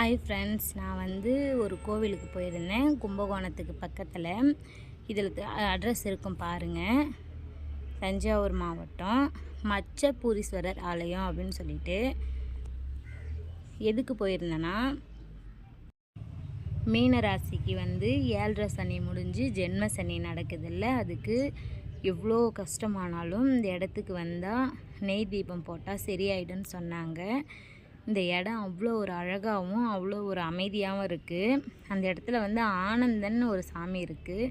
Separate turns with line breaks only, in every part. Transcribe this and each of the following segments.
Hi friends, நான் ஒரு கோவிலுக்கு போயிருந்தேன். கும்பகோணத்துக்கு பக்கத்தில். இதில் அட்ரஸ் இருக்கும் பாருங்கள். தஞ்சாவூர் மாவட்டம் மச்சபூரீஸ்வரர் ஆலயம் அப்படின்னு சொல்லிட்டு. எதுக்கு போயிருந்தேன்னா, மீனராசிக்கு 7.5 சனி முடிஞ்சு ஜென்ம சனி நடக்குதில்ல, அதுக்கு எவ்வளோ கஷ்டமானாலும் இந்த இடத்துக்கு வந்தால் நெய் தீபம் போட்டால் சரியாயிடுன்னு சொன்னாங்க. இந்த இடம் அவ்வளோ ஒரு அழகாகவும் அவ்வளோ ஒரு அமைதியாகவும் இருக்குது. அந்த இடத்துல ஆனந்தன்னு ஒரு சாமி இருக்குது.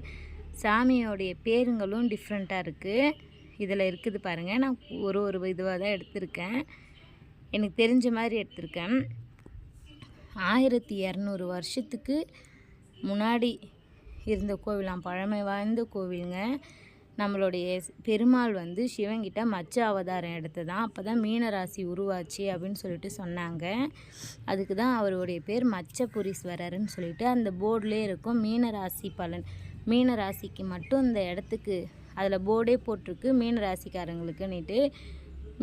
சாமியோடைய பேருங்களும் டிஃப்ரெண்ட்டாக இருக்குது. இதில் இருக்குது பாருங்கள். நான் ஒரு இதுவாக தான் எடுத்திருக்கேன். எனக்கு தெரிஞ்ச மாதிரி எடுத்திருக்கேன். 1200 வருஷத்துக்கு முன்னாடி இருந்த கோவிலாம், பழமை வாய்ந்த கோவிலுங்க. நம்மளுடைய பெருமாள் சிவங்கிட்ட மச்ச அவதாரம் எடுத்ததான். அப்போ தான் மீனராசி உருவாச்சு அப்படின்னு சொல்லிட்டு சொன்னாங்க. அதுக்கு தான் அவருடைய பேர் மச்சபூரீஸ்வரர்னு சொல்லிட்டு அந்த போர்டிலே இருக்கும். மீனராசி பலன், மீனராசிக்கு மட்டும் இந்த இடத்துக்கு அதில் போர்டே போட்டிருக்கு மீனராசிக்காரங்களுக்குன்னுட்டு.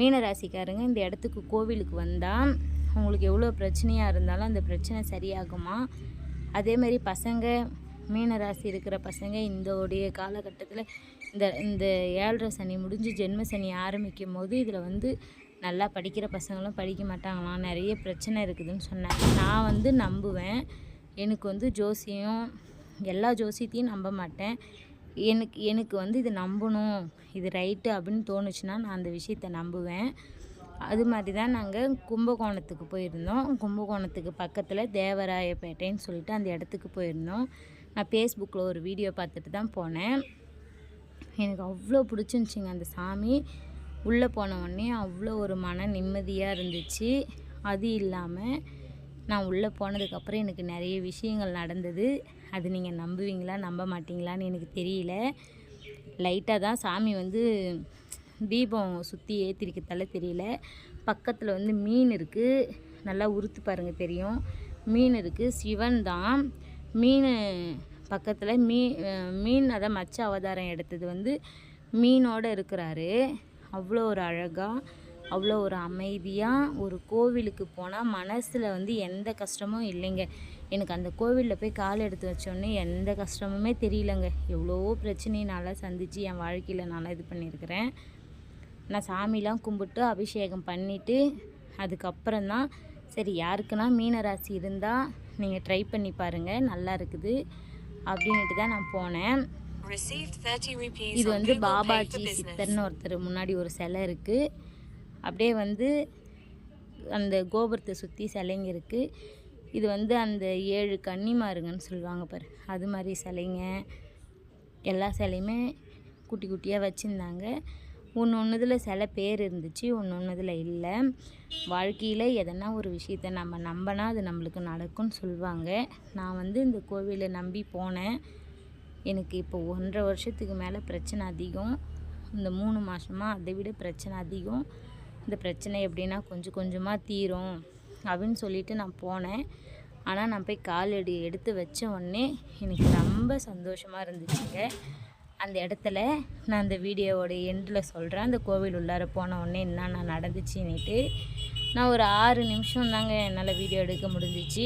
மீனராசிக்காரங்க இந்த இடத்துக்கு கோவிலுக்கு வந்தால் உங்களுக்கு எவ்வளோ பிரச்சனையாக இருந்தாலும் அந்த பிரச்சனை சரியாகுமா. அதேமாதிரி பசங்க, மீனராசி இருக்கிற பசங்க இந்தோடைய காலகட்டத்தில் இந்த 7.5 சனி முடிஞ்சு ஜென்ம சனி ஆரம்பிக்கும் போது இதில் நல்லா படிக்கிற பசங்களும் படிக்க மாட்டாங்களாம், நிறைய பிரச்சனை இருக்குதுன்னு சொன்னாங்க. நான் நம்புவேன். எனக்கு ஜோசியம், எல்லா ஜோசியத்தையும் நம்ப மாட்டேன். எனக்கு இது நம்பணும், இது ரைட்டு அப்படின்னு தோணுச்சுன்னா நான் அந்த விஷயத்தை நம்புவேன். அது மாதிரி தான் நாங்கள் கும்பகோணத்துக்கு போயிருந்தோம். கும்பகோணத்துக்கு பக்கத்தில் தேவராயப்பேட்டைன்னு சொல்லிட்டு அந்த இடத்துக்கு போயிருந்தோம். நான் ஃபேஸ்புக்கில் ஒரு வீடியோ பார்த்துட்டு தான் போனேன். எனக்கு அவ்வளோ பிடிச்சிருந்துச்சிங்க அந்த சாமி. உள்ளே போன உடனே அவ்வளோ ஒரு மன நிம்மதியாக இருந்துச்சு. அது இல்லாமல் நான் உள்ளே போனதுக்கப்புறம் எனக்கு நிறைய விஷயங்கள் நடந்தது. அது நீங்கள் நம்புவீங்களா நம்ப மாட்டிங்களான்னு எனக்கு தெரியல. லைட்டாக தான் சாமி தீபம் சுற்றி ஏற்றிருக்கத்தால தெரியல. பக்கத்தில் மீன் இருக்குது, நல்லா உறுத்து பாருங்கள் தெரியும். மீன் இருக்குது, சிவன் தான். மீன் பக்கத்தில் மீன் அதான் மச்ச அவதாரம் எடுத்தது மீனோடு இருக்கிறாரு. அவ்வளோ ஒரு அழகாக, அவ்வளோ ஒரு அமைதியாக. ஒரு கோவிலுக்கு போனால் மனசில் எந்த கஷ்டமும் இல்லைங்க. எனக்கு அந்த கோவிலில் போய் கால் எடுத்து வச்சோன்னே எந்த கஷ்டமுமே தெரியலங்க. எவ்வளோ பிரச்சனையினால சந்தித்து என் வாழ்க்கையில் நான் இது பண்ணியிருக்கிறேன். நான் சாமிலாம் கும்பிட்டு அபிஷேகம் பண்ணிவிட்டு அதுக்கப்புறம் தான் சரி, யாருக்குன்னா மீனராசி இருந்தால் நீங்கள் ட்ரை பண்ணி பாருங்கள், நல்லா இருக்குது அப்படின்ட்டு தான் நான் போனேன். இது பாபாஜி சித்தர்னு ஒருத்தர் முன்னாடி ஒரு சிலை இருக்குது. அப்படியே அந்த கோபுரத்தை சுற்றி சிலைங்க இருக்குது. இது அந்த 7 கன்னிமாருங்கன்னு சொல்லுவாங்க பாரு, அது மாதிரி சிலைங்க. எல்லா சிலையுமே குட்டி குட்டியாக வச்சுருந்தாங்க. ஒன்றுதில் சில பேர் இருந்துச்சு, ஒன்றுதில் இல்லை. வாழ்க்கையில் எதனா ஒரு விஷயத்தை நம்ம நம்பினா அது நம்மளுக்கு நடக்கும்னு சொல்லுவாங்க. நான் இந்த கோவிலை நம்பி போனேன். எனக்கு இப்போ 1.5 வருஷத்துக்கு மேலே பிரச்சனை அதிகம். இந்த 3 மாதமாக அதை விட பிரச்சனை அதிகம். இந்த பிரச்சனை எப்படின்னா கொஞ்சம் கொஞ்சமாக தீரும் அப்படின்னு சொல்லிட்டு நான் போனேன். ஆனால் நான் போய் கால் எடுத்து வச்ச உடனே எனக்கு ரொம்ப சந்தோஷமாக இருந்துச்சுங்க. அந்த இடத்துல நான் அந்த வீடியோவோட எண்டில் சொல்கிறேன். அந்த கோவில் உள்ளார போன உடனே என்னென்ன நடந்துச்சுன்னுட்டு. நான் ஒரு 6 நிமிஷம் தாங்க என்னால் வீடியோ எடுக்க முடிஞ்சிச்சு.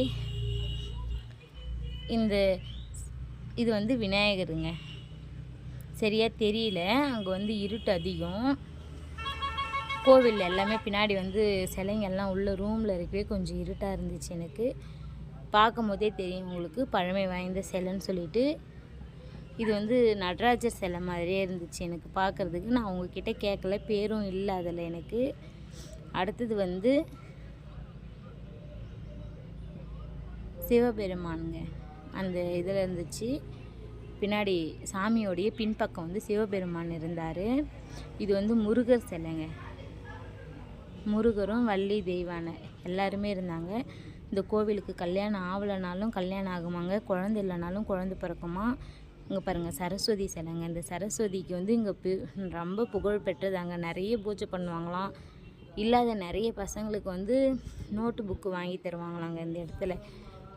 இது விநாயகருங்க, சரியாக தெரியல. அங்கே இருட்டு அதிகம். கோவில் எல்லாமே பின்னாடி சிலைங்கள்லாம் உள்ள ரூமில் இருக்கவே கொஞ்சம் இருட்டாக இருந்துச்சு. எனக்கு பார்க்கும் போதே தெரியும் உங்களுக்கு, பழமை வாய்ந்த சிலைன்னு சொல்லிட்டு. இது நடராஜர் சிலை மாதிரியே இருந்துச்சு எனக்கு பார்க்குறதுக்கு. நான் உங்ககிட்ட கேட்கல, பேரும் இல்லை அதில் எனக்கு. அடுத்தது சிவபெருமானுங்க, அந்த இதில் இருந்துச்சு. பின்னாடி சாமியோடைய பின்பக்கம் சிவபெருமான் இருந்தார். இது முருகர் சிலைங்க. முருகரும் வள்ளி தெய்வானை எல்லாருமே இருந்தாங்க. இந்த கோவிலுக்கு கல்யாணம் ஆகலைனாலும் கல்யாணம் ஆகுமாங்க, குழந்தை இல்லைனாலும் குழந்தை பிறக்குமா. இங்கே பாருங்கள், சரஸ்வதி சிலைங்க. இந்த சரஸ்வதிக்கு இங்கே ரொம்ப புகழ் பெற்றதாங்க. நிறைய பூஜை பண்ணுவாங்களாம். இல்லாத நிறைய பசங்களுக்கு நோட்டு புக்கு வாங்கி தருவாங்களாங்க. இந்த இடத்துல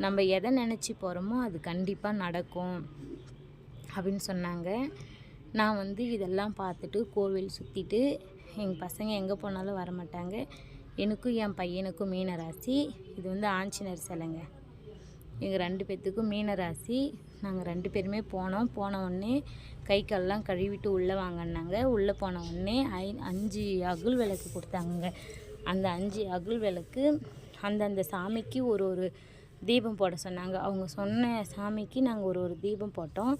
நம்ம எதை நினச்சி போகிறோமோ அது கண்டிப்பாக நடக்கும் அப்படின்னு சொன்னாங்க. நான் இதெல்லாம் பார்த்துட்டு கோவில் சுற்றிட்டு, எங்கள் பசங்க எங்கே போனாலும் வரமாட்டாங்க. எனக்கும் என் பையனுக்கும் மீன ராசி. இது வந்து ஆஞ்சநேயர் சிலைங்க. எங்கள் 2 பேர்த்துக்கும் மீன ராசி. நாங்கள் 2 பேருமே போனோம். போன உடனே கை கால்லாம் கழுவிட்டு உள்ளே வாங்கினாங்க. உள்ளே போன உடனே 5 அகல் விளக்கு கொடுத்தாங்க. அந்த 5 அகல் விளக்கு அந்தந்த சாமிக்கு ஒரு தீபம் போட சொன்னாங்க. அவங்க சொன்ன சாமிக்கு நாங்கள் ஒரு தீபம் போட்டோம்.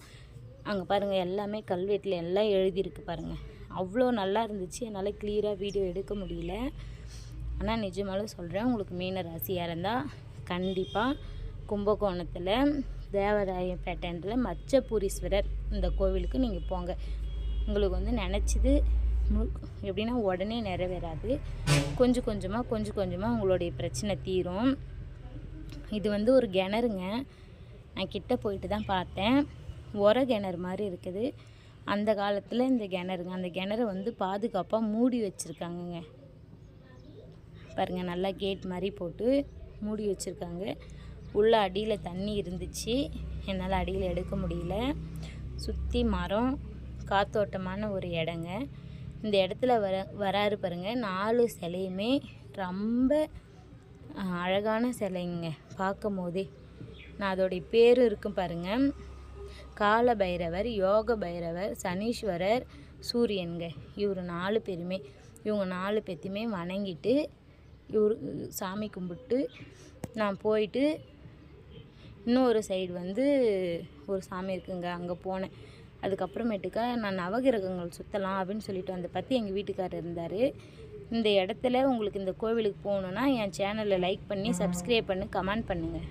அங்கே பாருங்கள், எல்லாமே கல்வெட்டில் எல்லாம் எழுதியிருக்கு பாருங்கள். அவ்வளோ நல்லா இருந்துச்சு. என்னால் கிளியராக வீடியோ எடுக்க முடியல. ஆனால் நிஜமாலும் சொல்கிறேன், உங்களுக்கு மீன ராசியாக இருந்தால் கண்டிப்பாக கும்பகோணத்தில் தேவராயப்பேட்டைன்ற மச்சபூரீஸ்வரர் இந்த கோவிலுக்கு நீங்கள் போங்க. உங்களுக்கு வந்து நினச்சது எப்படின்னா உடனே நிறைவேறாது. கொஞ்சம் கொஞ்சமாக உங்களுடைய பிரச்சனை தீரும். இது வந்து ஒரு கிணறுங்க. நான் கிட்ட போயிட்டு தான் பார்த்தேன். கிணறு மாதிரி இருக்குது. அந்த காலத்தில் இந்த கிணறுங்க. அந்த கிணறு வந்து பாதுகாப்பாக மூடி வச்சுருக்காங்கங்க. பாருங்கள், நல்லா கேட் மாதிரி போட்டு மூடி வச்சுருக்காங்க. உள்ள அடியில் தண்ணி இருந்துச்சு. என்னால் அடியில் எடுக்க முடியல. சுற்றி மரம், காத்தோட்டமான ஒரு இடங்க. இந்த இடத்துல வராரு பாருங்கள். 4 சிலையுமே ரொம்ப அழகான சிலைங்க. பார்க்கும் போதே நான் அதோடைய பேர் இருக்கும் பாருங்கள். கால பைரவர், யோக பைரவர், சனீஸ்வரர், சூரியனுங்க. இவர் 4 பேருமே, இவங்க 4 பேர்த்தையுமே வணங்கிட்டு சாமி கும்பிட்டு நான் போயிட்டு இன்னொரு சைடு வந்து ஒரு சாமி இருக்குங்க, அங்கே போனேன். அதுக்கப்புறமேட்டுக்கா நான் நவகிரகங்கள் சுற்றலாம் அப்படின்னு சொல்லிட்டு வந்த பற்றி எங்கள் வீட்டுக்காரர் இருந்தார். இந்த இடத்துல உங்களுக்கு இந்த கோவிலுக்கு போகணுன்னா என் சேனலை லைக் பண்ணி சப்ஸ்கிரைப் பண்ணி கமெண்ட் பண்ணுங்கள்.